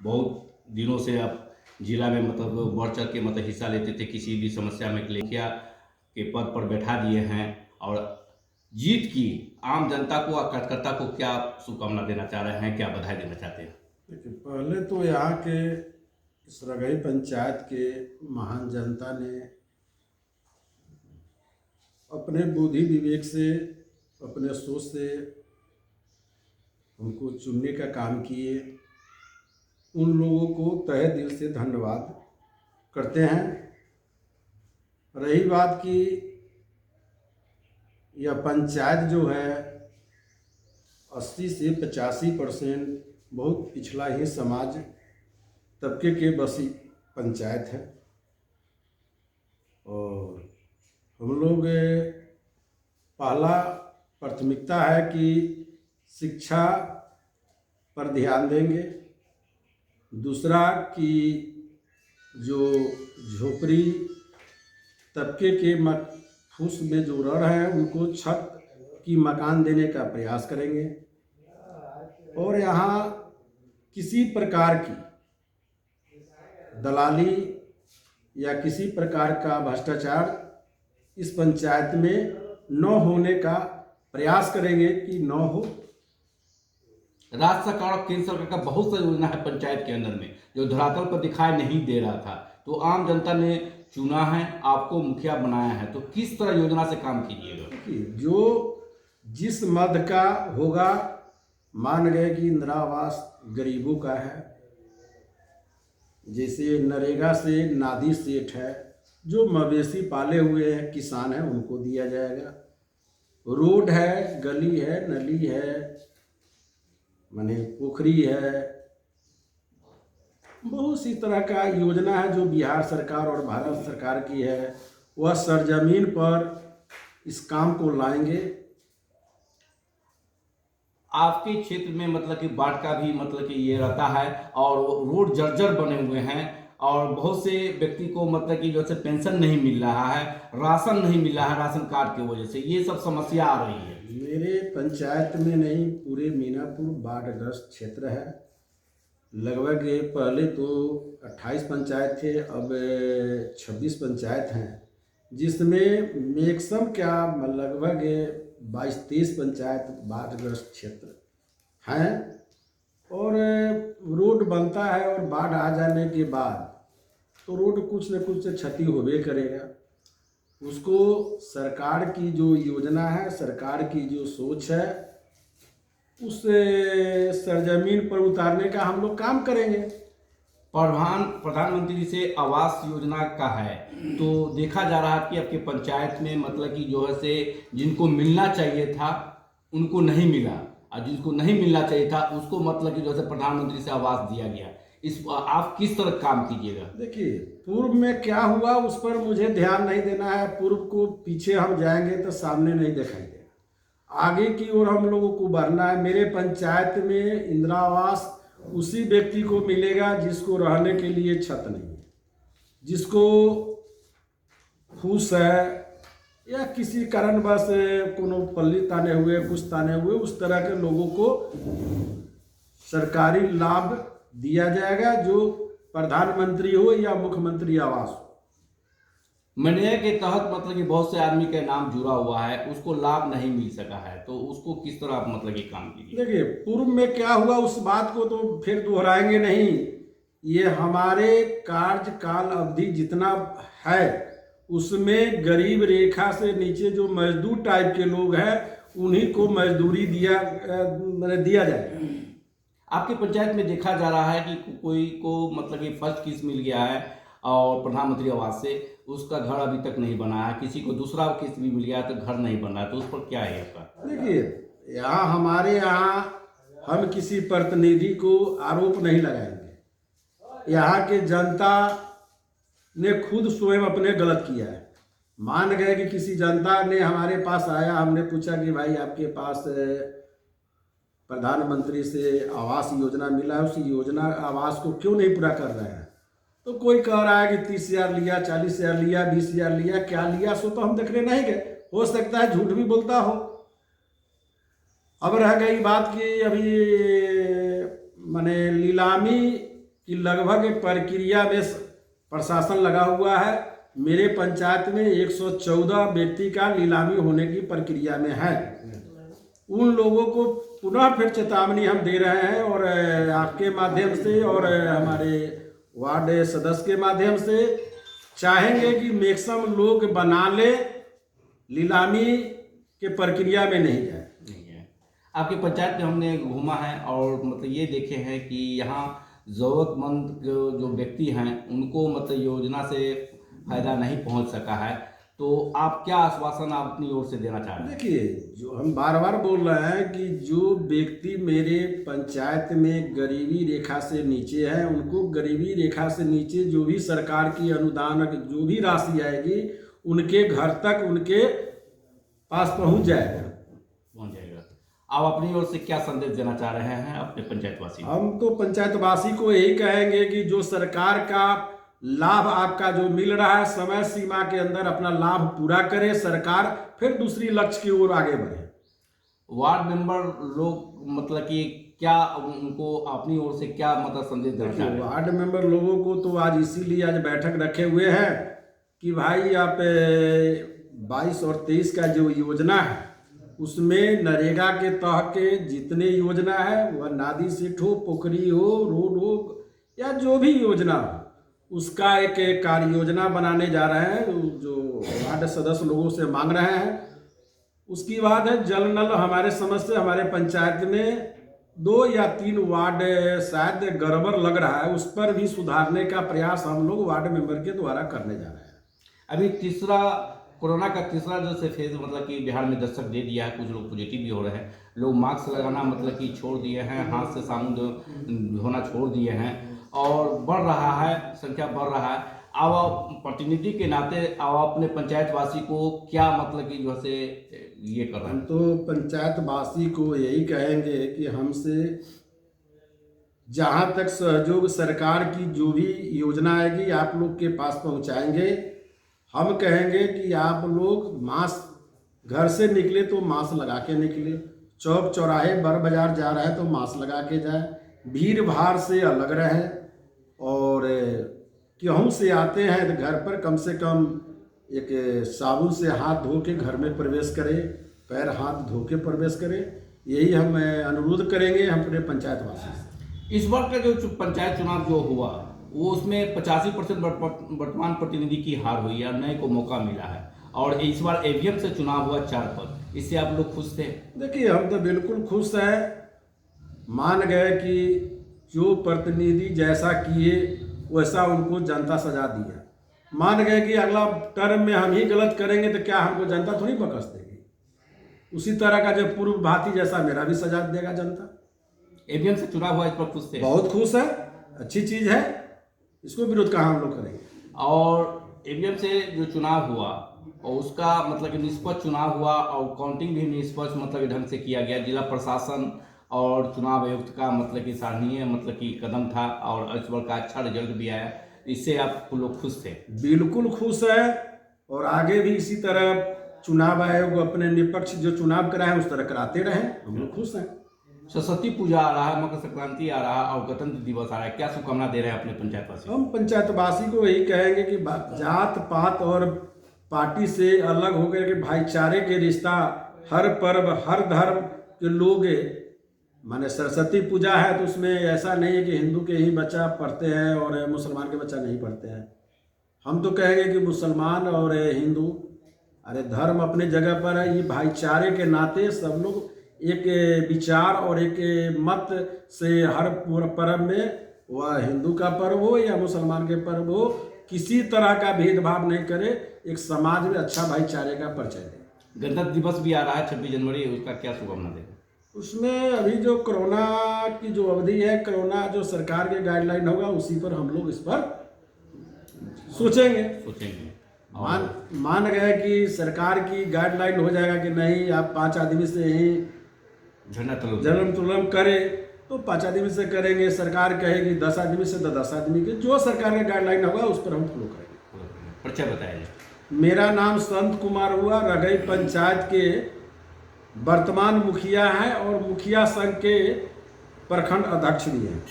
बहुत दिनों से आप जिला में मतलब बढ़ चढ़ के मतलब हिस्सा लेते थे, किसी भी समस्या में मुखिया के पद पर बैठा दिए हैं और जीत की आम जनता को और कार्यकर्ता को क्या शुभकामना देना चाह रहे हैं, क्या बधाई देना चाहते हैं? देखिए, पहले तो यहाँ के इस रगई पंचायत के महान जनता ने अपने बुद्धि विवेक से, अपने सोच से हमको चुनने का काम किए। उन लोगों को तहे दिल से धन्यवाद करते हैं। रही बात की यह पंचायत जो है 80 से 85% बहुत पिछड़ा ही समाज तबके के बसी पंचायत है और हम लोग पहला प्राथमिकता है कि शिक्षा पर ध्यान देंगे। दूसरा कि जो झोपड़ी तबके के फूस में जो रह रहे हैं उनको छत की मकान देने का प्रयास करेंगे और यहाँ किसी प्रकार की दलाली या किसी प्रकार का भ्रष्टाचार इस पंचायत में न होने का प्रयास करेंगे कि न हो। राज्य सरकार और केंद्र सरकार का बहुत सा योजना है पंचायत के अंदर में जो धरातल पर दिखाई नहीं दे रहा था, तो आम जनता ने चुना है, आपको मुखिया बनाया है, तो किस तरह योजना से काम कीजिएगा? जो जिस मद का होगा, मान गए कि इंदिरा आवास गरीबों का है, जैसे नरेगा से नादी सेठ है, जो मवेशी पाले हुए हैं किसान हैं उनको दिया जाएगा। रोड है, गली है, नली है, माने पोखरी है, बहुत सी तरह का योजना है जो बिहार सरकार और भारत सरकार की है। वह सरजमीन पर इस काम को लाएंगे। आपके क्षेत्र में मतलब कि बाढ़ का भी मतलब कि ये रहता है और रोड जर्जर बने हुए हैं और बहुत से व्यक्ति को मतलब कि जैसे पेंशन नहीं मिल रहा है, राशन नहीं मिल रहा है, राशन कार्ड की वजह से ये सब समस्या आ रही है। मेरे पंचायत में नहीं, पूरे मीनापुर बाढ़ग्रस्त क्षेत्र है। लगभग पहले तो 28 पंचायत थे, अब 26 पंचायत हैं, जिसमें मैक्सिमम क्या लगभग 22-23 पंचायत बाढ़ग्रस्त क्षेत्र हैं और रोड बनता है और बाढ़ आ जाने के बाद तो रोड कुछ न कुछ क्षति होबे करेगा। उसको सरकार की जो योजना है, सरकार की जो सोच है, उस सरजमीन पर उतारने का हम लोग काम करेंगे। प्रधानमंत्री से आवास योजना का है तो देखा जा रहा है कि आपके पंचायत में मतलब कि जो है से जिनको मिलना चाहिए था उनको नहीं मिला और जिसको नहीं मिलना चाहिए था उसको मतलब कि जो है प्रधानमंत्री से आवास दिया गया। इस आप किस तरह काम कीजिएगा? देखिए, पूर्व में क्या हुआ उस पर मुझे ध्यान नहीं देना है। पूर्व को पीछे हम जाएंगे तो सामने नहीं दिखाई देगा, आगे की ओर हम लोगों को बढ़ना है। मेरे पंचायत में इंदिरा आवास उसी व्यक्ति को मिलेगा जिसको रहने के लिए छत नहीं है, जिसको फूस है या किसी कारणवश कोनो पल्ली ताने हुए, कुछ ताने हुए, उस तरह के लोगों को सरकारी लाभ दिया जाएगा, जो प्रधानमंत्री हो या मुख्यमंत्री आवास हो। मनरेगा के तहत मतलब कि बहुत से आदमी का नाम जुड़ा हुआ है, उसको लाभ नहीं मिल सका है, तो उसको किस तरह आप मतलब कि काम कीजिए? देखिए, पूर्व में क्या हुआ उस बात को तो फिर दोहराएंगे नहीं। ये हमारे कार्यकाल अवधि जितना है उसमें गरीब रेखा से नीचे जो मजदूर टाइप के लोग हैं उन्हीं को मजदूरी दिया जाएगा। आपके पंचायत में देखा जा रहा है कि कोई को मतलब कि फर्स्ट किस्त मिल गया है और प्रधानमंत्री आवास से उसका घर अभी तक नहीं बना है, किसी को दूसरा किस्त भी मिल गया है तो घर नहीं बन रहा है, तो उस पर क्या है आपका? देखिए, यहाँ हमारे यहाँ हम किसी प्रतिनिधि को आरोप नहीं लगाएंगे। यहाँ के जनता ने खुद स्वयं अपने गलत किया है। मान गए कि किसी जनता ने हमारे पास आया, हमने पूछा कि भाई आपके पास प्रधानमंत्री से आवास योजना मिला है, उस योजना आवास को क्यों नहीं पूरा कर रहे हैं? तो कोई कह रहा है कि 30,000 लिया, 40,000 लिया, 20,000 लिया, क्या लिया सो तो हम देखने नहीं गए। हो सकता है झूठ भी बोलता हो। अब रह गई बात कि अभी माने नीलामी कि लगभग प्रक्रिया में प्रशासन लगा हुआ है। मेरे पंचायत में 114 व्यक्ति का नीलामी होने की प्रक्रिया में है। उन लोगों को पुनः फिर चेतावनी हम दे रहे हैं और आपके माध्यम से और हमारे वार्ड सदस्य के माध्यम से चाहेंगे कि मैक्सिमम लोग बना ले, नीलामी के प्रक्रिया में नहीं जाए। आपके पंचायत में हमने घूमा है और मतलब ये देखे हैं कि यहाँ ज़रूरतमंद जो व्यक्ति हैं उनको मतलब योजना से फायदा नहीं पहुंच सका है, तो आप क्या आश्वासन आप अपनी ओर से देना चाह रहे हैं? देखिए, जो हम बार बार बोल रहे हैं कि जो व्यक्ति मेरे पंचायत में गरीबी रेखा से नीचे है, उनको गरीबी रेखा से नीचे जो भी सरकार की अनुदान जो भी राशि आएगी उनके घर तक उनके पास पहुंच जाएगा। आप अपनी ओर से क्या संदेश देना चाह रहे हैं अपने पंचायतवासी? हम तो पंचायतवासी को यही कहेंगे कि जो सरकार का लाभ आपका जो मिल रहा है समय सीमा के अंदर अपना लाभ पूरा करे, सरकार फिर दूसरी लक्ष्य की ओर आगे बढ़े। वार्ड मेंबर लोग मतलब कि क्या उनको अपनी ओर से क्या मतलब संदेश देना चाह रहे हैं? वार्ड मेंबर लोगों को तो आज इसीलिए आज बैठक रखे हुए हैं कि भाई आप 22 और 23 का जो योजना है उसमें नरेगा के तहत के जितने योजना है, वह नादी सेठ हो, पोखरी हो, रोड हो या जो भी योजना हो, उसका एक कार्य योजना बनाने जा रहे हैं जो वार्ड सदस्य लोगों से मांग रहे हैं। उसकी बात है जल नल हमारे समझ से हमारे पंचायत में 2 या 3 वार्ड शायद गड़बड़ लग रहा है, उस पर भी सुधारने का प्रयास हम लोग वार्ड मेंबर के द्वारा करने जा रहे हैं। अभी कोरोना का तीसरा जो से फेज मतलब कि बिहार में दस्तक दे दिया है, कुछ लोग पॉजिटिव भी हो रहे हैं, लोग मास्क लगाना मतलब कि छोड़ दिए हैं, हाथ से साबुन धोना छोड़ दिए हैं और बढ़ रहा है, संख्या बढ़ रहा है। अब आप प्रतिनिधि के नाते आप अपने पंचायतवासी को क्या मतलब कि जो से ये कर रहे हैं? हम तो पंचायतवासी को यही कहेंगे कि हमसे जहाँ तक सहयोग सरकार की जो भी योजना आएगी आप लोग के पास पहुँचाएंगे। हम कहेंगे कि आप लोग मास्क घर से निकले तो मास्क लगा के निकले, चौक चौराहे बड़ बाजार जा रहे हैं तो मास्क लगा के जाए, भीड़ भाड़ से अलग रहें और कहूँ से आते हैं तो घर पर कम से कम एक साबुन से हाथ धो के घर में प्रवेश करें, पैर हाथ धो के प्रवेश करें। यही हम अनुरोध करेंगे हम अपने पंचायतवासी से। इस बार का जो पंचायत चुनाव जो हुआ वो उसमें 85% वर्तमान प्रतिनिधि की हार हुई है, नए को मौका मिला है और इस बार ईवीएम से चुनाव हुआ 4 पद, इससे आप लोग खुश थे? देखिए, हम तो बिल्कुल खुश हैं। मान गए कि जो प्रतिनिधि जैसा किए वैसा उनको जनता सजा दिया। मान गए कि अगला टर्म में हम ही गलत करेंगे तो क्या हमको जनता थोड़ी बकस देगी। उसी तरह का जो पूर्व भांति जैसा मेरा भी सजा देगा जनता। ईवीएम से चुनाव हुआ, इस पर खुश थे? बहुत खुश है, अच्छी चीज़ है, इसको विरोध कहाँ हम लोग करेंगे। और ईवीएम से जो चुनाव हुआ और उसका मतलब कि निष्पक्ष चुनाव हुआ और काउंटिंग भी निष्पक्ष मतलब ढंग से किया गया। जिला प्रशासन और चुनाव आयुक्त का मतलब कि सराहनीय मतलब कि कदम था और इस बार का अच्छा रिजल्ट भी आया, इससे आप लोग खुश थे? बिल्कुल खुश है और आगे भी इसी तरह चुनाव आयोग अपने निष्पक्ष जो चुनाव कराए उस तरह कराते रहे। हम लोग खुश हैं। सरस्वती पूजा आ रहा है, मकर संक्रांति आ रहा है और गणतंत्र दिवस आ रहा है, क्या शुभकामना दे रहे हैं अपने पंचायतवासी? हम पंचायतवासी को यही कहेंगे कि जात पात और पार्टी से अलग होकर के भाईचारे के रिश्ता, हर पर्व हर धर्म के लोग माने सरस्वती पूजा है तो उसमें ऐसा नहीं है कि हिंदू के ही बच्चा पढ़ते हैं और मुसलमान के बच्चा नहीं पढ़ते हैं। हम तो कहेंगे कि मुसलमान और हिंदू अरे धर्म अपने जगह पर है, ये भाईचारे के नाते सब लोग एक विचार और एक मत से हर पर्व में, वह हिंदू का पर्व हो या मुसलमान के पर्व हो, किसी तरह का भेदभाव नहीं करे, एक समाज में अच्छा भाईचारे का परिचय दे। गणतंत्र दिवस भी आ रहा है 26 जनवरी, उसका क्या शुभकामना देंगे? उसमें अभी जो कोरोना की जो अवधि है, कोरोना जो सरकार के गाइडलाइन होगा उसी पर हम लोग इस पर सोचेंगे। मान गए कि सरकार की गाइडलाइन हो जाएगा कि नहीं आप 5 आदमी से ही जन्म तुलम करे तो 5 आदमी से करेंगे। सरकार कहेगी 10 आदमी से तो 10 आदमी के, जो सरकार का गाइडलाइन होगा उस पर हम फॉलो करेंगे। परिचय बताइए। मेरा नाम संत कुमार हुआ, रगई पंचायत के वर्तमान मुखिया हैं और मुखिया संघ के प्रखंड अध्यक्ष भी हैं।